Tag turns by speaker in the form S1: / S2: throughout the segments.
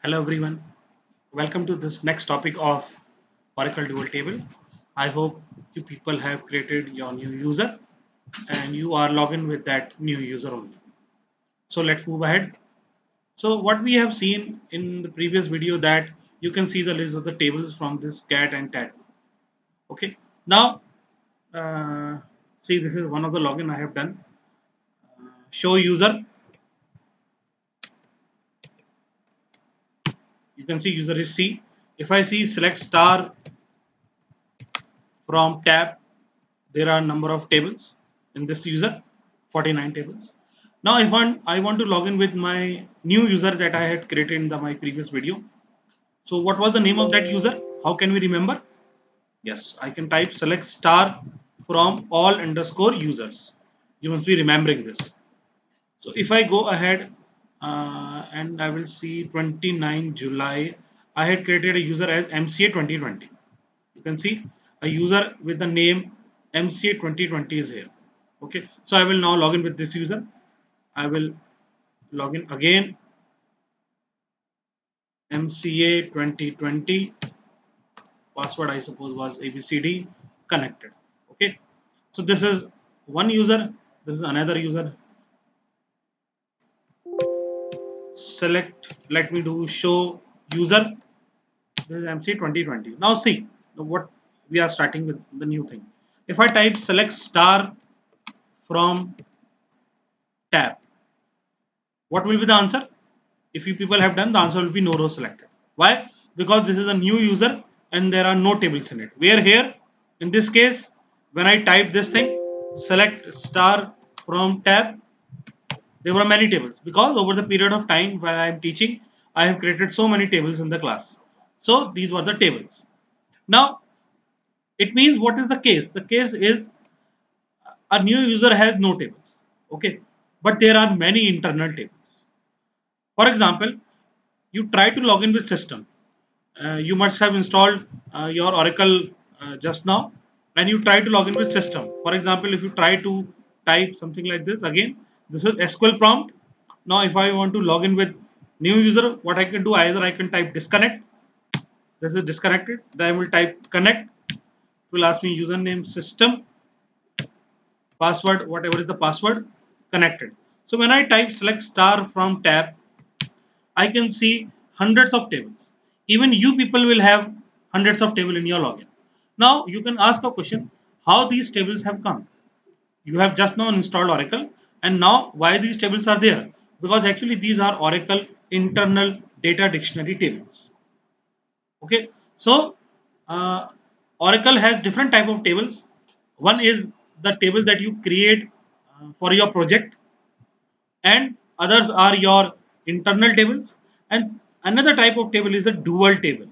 S1: Hello everyone, welcome to this next topic of Oracle Dual Table. I hope you people have created your new user and you are logged in with that new user only. So let's move ahead. So what we have seen in the previous video that you can see the list of the tables from this cat and tat. Okay, now uh, see this is one of the login I have done. Show user, you can see user is C. If I see select star from tab, there are number of tables in this user, 49 tables. Now if I want to log in with my new user that I had created in my previous video. So what was the name of that user? How can we remember? Yes, I can type select star from all underscore users. You must be remembering this. So if I go ahead and I will see 29 July, I had created a user as MCA 2020. You can see a user with the name MCA 2020 is here. Okay, so I will now log in with this user. I will log in again, MCA 2020, password I suppose was ABCD, connected. Okay, so this is one user, this is another user. Select, let me do show user, this is MC 2020. Now see what we are starting with the new thing. If I type select star from tab, what will be the answer? If you people have done, the answer will be no row selected. Why? Because this is a new user and there are no tables in it. Where here, in this case, when I type this thing, select star from tab, there were many tables because over the period of time while I am teaching, I have created so many tables in the class. So these were the tables. Now, it means what is the case? The case is a new user has no tables. Okay. But there are many internal tables. For example, you try to log in with system. You must have installed your Oracle just now and you try to log in with system. For example, if you try to type something like this again, this is SQL prompt. Now if I want to log in with new user, what I can do, either I can type disconnect, this is disconnected, then I will type connect, it will ask me username system, password, whatever is the password, connected. So when I type select star from tab, I can see hundreds of tables. Even you people will have hundreds of tables in your login. Now you can ask a question, how these tables have come? You have just now installed Oracle and now why these tables are there? Because actually these are Oracle internal data dictionary tables. Okay, so uh, Oracle has different type of tables. One is the tables that you create for your project and others are your internal tables, and another type of table is a dual table.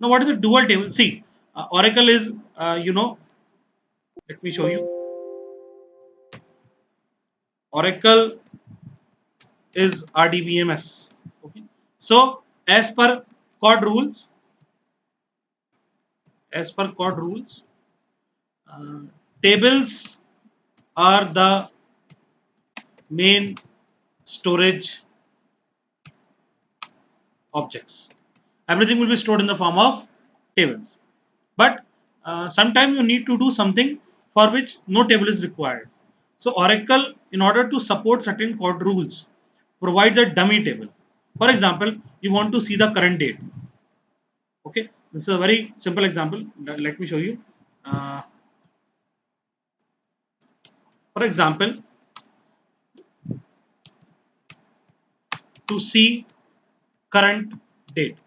S1: Now what is a dual table? See, Oracle is let me show you. Oracle is RDBMS. Okay, so code rules as per code rules, uh, tables are the main storage objects. Everything will be stored in the form of tables, but sometimes you need to do something for which no table is required. So Oracle, in order to support certain code rules, provides a dummy table. For example, you want to see the current date. Okay, this is a very simple example. Let me show you. uh, for example, to see current date.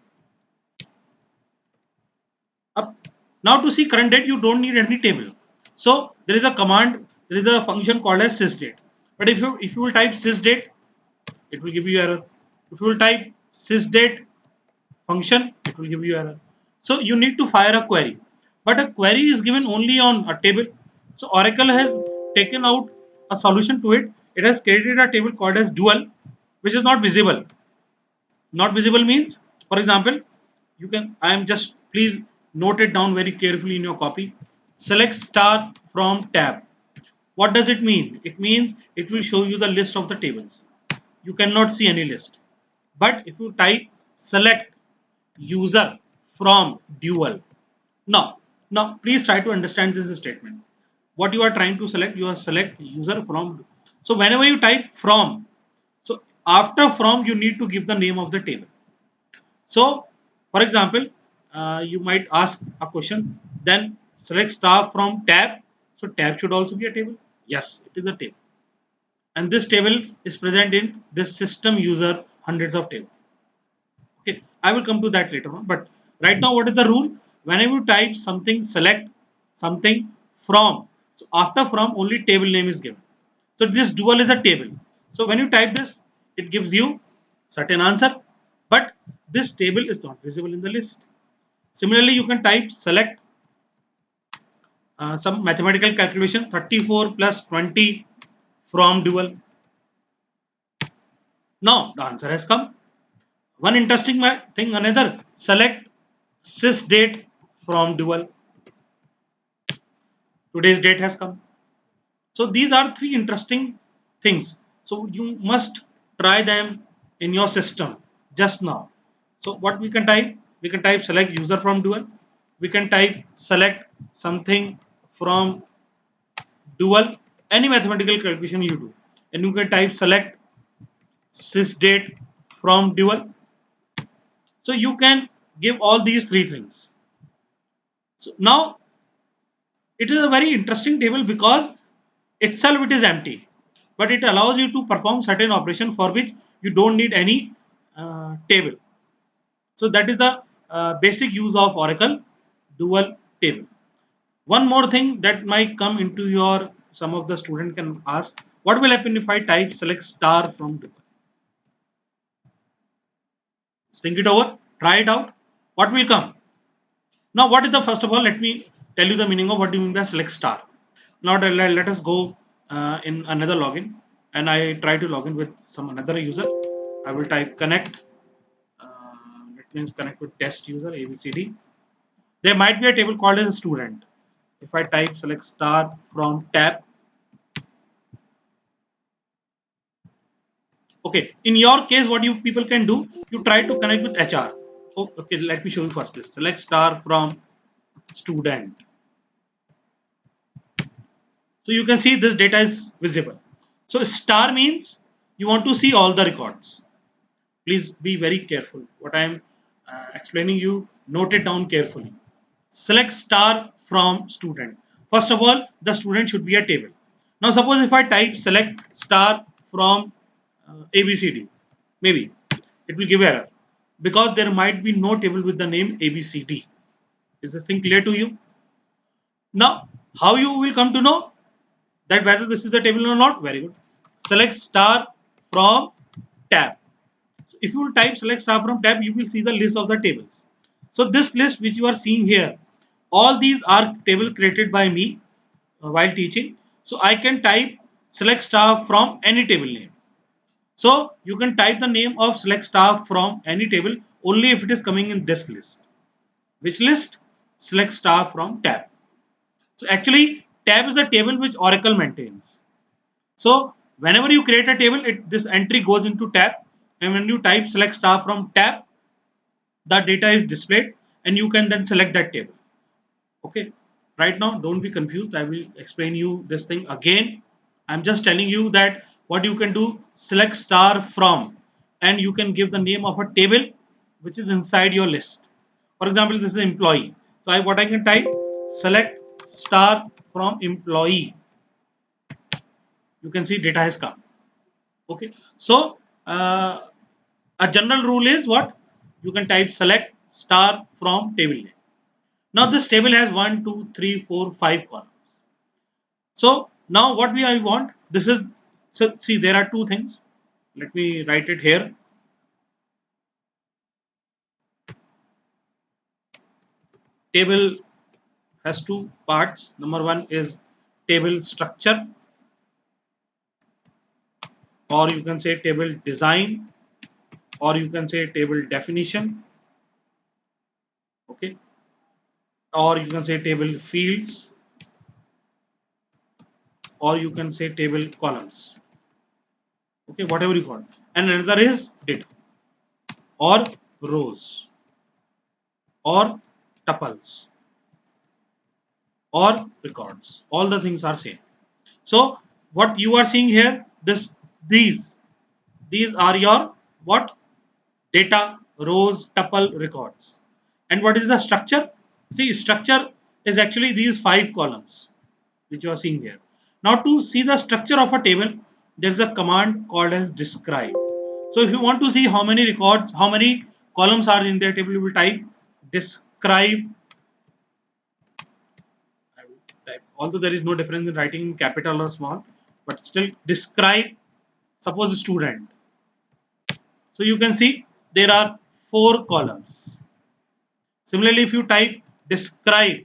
S1: Up. Now to see current date, you don't need any table. So there is a command, there is a function called as sysdate. But if you will type sysdate, it will give you error. If you will type sysdate function, it will give you error. So you need to fire a query. But a query is given only on a table. So Oracle has taken out a solution to it. It has created a table called as dual, which is not visible. Not visible means, for example, you can, I am just, please note it down very carefully in your copy. Select star from tab. What does it mean? It means it will show you the list of the tables. You cannot see any list. But if you type select user from dual. Now please try to understand this statement. What you are trying to select, you are select user from. So whenever you type from, so after from you need to give the name of the table. So for example, you might ask a question, then select star from tab. So tab should also be a table. Yes, it is a table. And this table is present in this system user hundreds of tables. Okay, I will come to that later on. But right now, what is the rule? Whenever you type something, select something from. So after from, only table name is given. So this dual is a table. So when you type this, it gives you certain answer, but this table is not visible in the list. Similarly, you can type select some mathematical calculation 34 plus 20 from dual. Now the answer has come. One interesting thing, another select sys date from dual. Today's date has come. So these are three interesting things. So you must try them in your system just now. So what we can type? We can type select user from dual. We can type select something from dual. Any mathematical calculation you do, and you can type select sys date from dual. So you can give all these three things. So now it is a very interesting table because itself it is empty, but it allows you to perform certain operation for which you don't need any table. So that is the basic use of Oracle dual table. One more thing that might come into your, some of the student can ask, what will happen if I type select star from dual? Think it over, try it out. What will come? Now, what is the, first of all, let me tell you the meaning of what you mean by select star. Now let us go in another login, and I try to log in with some another user. I will type connect. That means connect with test user ABCD. There might be a table called as a student. If I type select star from tab, okay. In your case, what you people can do, you try to connect with HR. Oh, okay, let me show you first this. Select star from student. So you can see this data is visible. So star means you want to see all the records. Please be very careful. What I am explaining you, note it down carefully. Select star from student. First of all, the student should be a table. Now suppose if I type select star from ABCD, maybe it will give error because there might be no table with the name ABCD. Is this thing clear to you? Now, how you will come to know that whether this is the table or not? Very good. Select star from tab. So if you will type select star from tab, you will see the list of the tables. So this list which you are seeing here, all these are table created by me while teaching. So I can type select star from any table name. So you can type the name of select star from any table only if it is coming in this list. Which list? Select star from tab. So actually tab is a table which Oracle maintains. So whenever you create a table, this entry goes into tab, and when you type select star from tab, the data is displayed and you can then select that table. Okay, right now don't be confused, I will explain you this thing again. I'm just telling you that what you can do, select star from, and you can give the name of a table which is inside your list. For example, this is employee, so what I can type, select star from employee. You can see data has come. Okay, so a general rule is what, you can type select star from table name. Now this table has 1 2 3 4 5 columns. So now what I want, this is, so see there are two things, let me write it here. Table has two parts. Number one is table structure, or you can say table design, or you can say table definition. Okay, or you can say table fields, or you can say table columns. Okay, whatever you call. And another is data, or rows or tuples or records. All the things are same. So what you are seeing here, these these are your what? Data, rows, tuple, records. And what is the structure? See, structure is actually these 5 columns which you are seeing here. Now to see the structure of a table, there is a command called as describe. So if you want to see how many records, how many columns are in their table, you will type describe. I will type, although there is no difference in writing capital or small, but still describe. Suppose student. So you can see there are 4 columns. Similarly, if you type describe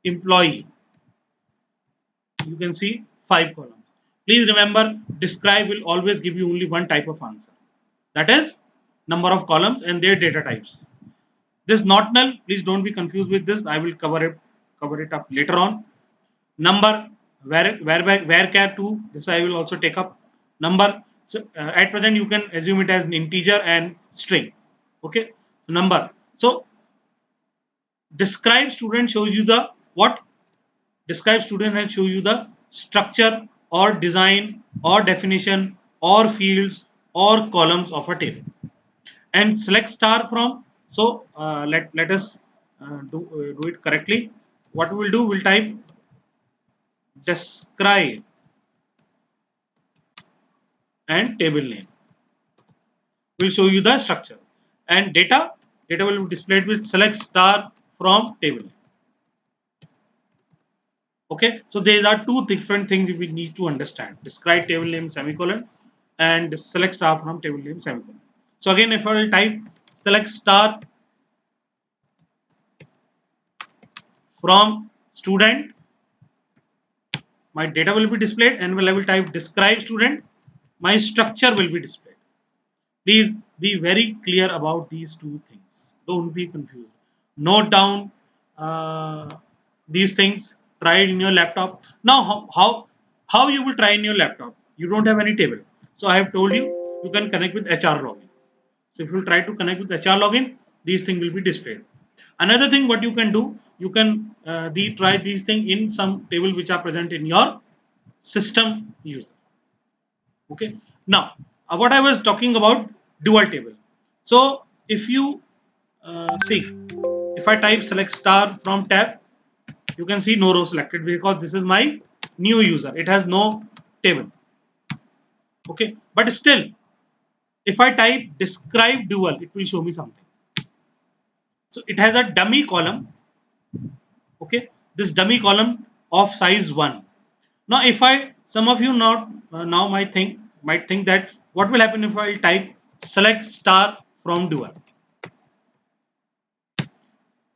S1: employee, you can see 5 columns. Please remember, describe will always give you only one type of answer. That is number of columns and their data types. This not null, please don't be confused with this. I will cover it up later on. Number, where char 2, this I will also take up. Number, so at present you can assume it as an integer and string. Okay, so number. So describe student shows you the what? Describe student and show you the structure or design or definition or fields or columns of a table. And select star from. So let us do it correctly. What we will do, we'll type describe and table name. Will show you the structure and data will be displayed with select star from table. Okay, so there are two different things we need to understand: describe table name semicolon and select star from table name semicolon. So again, if I will type select star from student, my data will be displayed, and when I will type describe student, my structure will be displayed. Please be very clear about these two things. Don't be confused. Note down these things. Try it in your laptop. Now, how you will try in your laptop? You don't have any table. So I have told you, you can connect with HR login. So if you try to connect with HR login, these things will be displayed. Another thing, what you can do, you can try these things in some table which are present in your system user. Okay. Now, what I was talking about, dual table. So if you see, if I type select star from tab, you can see no row selected because this is my new user. It has no table. Okay. But still, if I type describe dual, it will show me something. So it has a dummy column. Okay. This dummy column of size 1. Now, if I, some of you not now might think that what will happen if I type select star from dual.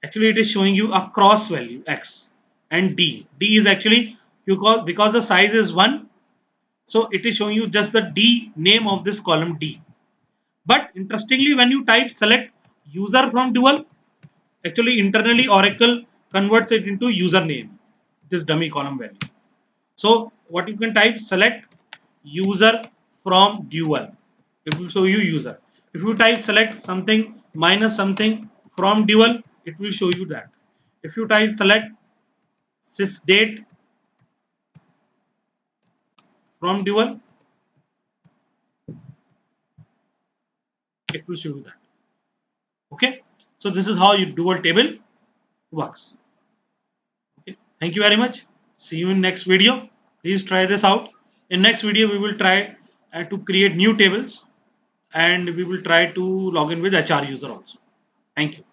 S1: Actually, it is showing you a cross value x and d. D is actually because the size is 1, so it is showing you just the d name of this column d. But interestingly, when you type select user from dual, actually internally Oracle converts it into username, this dummy column value. So what you can type select user from dual, it will show you user. If you type select something minus something from dual, it will show you that. If you type select sysdate from dual, it will show you that. Okay, so this is how your dual table works. Okay, thank you very much. See you in next video. Please try this out. In next video, we will try to create new tables, and we will try to log in with HR user also. Thank you.